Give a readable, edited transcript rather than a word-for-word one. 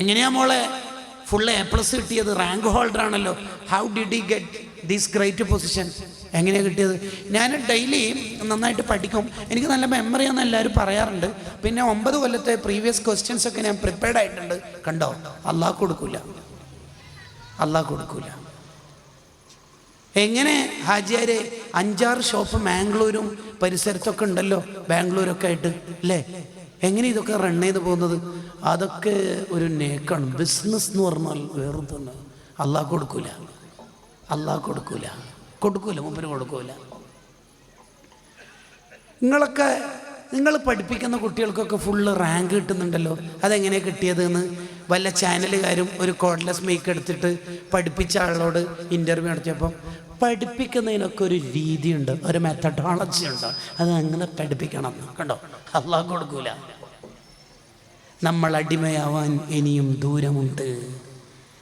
എങ്ങനെയാ മോളെ full A+ കിട്ടിയത്? റാങ്ക് ഹോൾഡർ ആണല്ലോ. How did he get this great position? എങ്ങനെയാണ് കിട്ടിയത്? ഞാൻ ഡെയിലി നന്നായിട്ട് പഠിക്കും, എനിക്ക് നല്ല മെമ്മറിയാണെന്ന് എല്ലാവരും പറയാറുണ്ട്. പിന്നെ 9 കൊല്ലത്തെ പ്രീവിയസ് ക്വസ്റ്റ്യൻസ് ഒക്കെ ഞാൻ പ്രിപ്പയർഡ് ആയിട്ടുണ്ട്. കണ്ടോ, അള്ളാഹ് കൊടുക്കൂല, അള്ളാഹ് കൊടുക്കൂല. എങ്ങനെ ഹാജിയാരെ 5-6 ഷോപ്പ് മാംഗ്ലൂരും പരിസരത്തൊക്കെ ഉണ്ടല്ലോ, ബാംഗ്ലൂരൊക്കെ ആയിട്ട് അല്ലേ? എങ്ങനെ ഇതൊക്കെ റൺ ചെയ്ത് പോകുന്നത്? അതൊക്കെ ഒരു നേക്കാണ്. ബിസിനസ് എന്ന് പറഞ്ഞാൽ വേറൊന്ന്. അള്ളാഹ് കൊടുക്കൂല, അള്ളാഹ് കൊടുക്കൂല, കൊടുക്കൂല, മുമ്പിന് കൊടുക്കൂല. നിങ്ങൾ പഠിപ്പിക്കുന്ന കുട്ടികൾക്കൊക്കെ ഫുള്ള് റാങ്ക് കിട്ടുന്നുണ്ടല്ലോ, അതെങ്ങനെ കിട്ടിയതെന്ന് വല്ല ചാനലുകാരും ഒരു കോഡ്ലെസ് മൈക്ക് എടുത്തിട്ട് പഠിപ്പിച്ച ആളോട് ഇൻ്റർവ്യൂ നടത്തിയപ്പം പഠിപ്പിക്കുന്നതിനൊക്കെ ഒരു രീതിയുണ്ട്, ഒരു മെത്തഡോളജി ഉണ്ട്, അത് അങ്ങനെ പഠിപ്പിക്കണം. കണ്ടോ, അള്ളാഹ് കൊടുക്കൂല. നമ്മൾ അടിമയാവാൻ ഇനിയും ദൂരമുണ്ട്.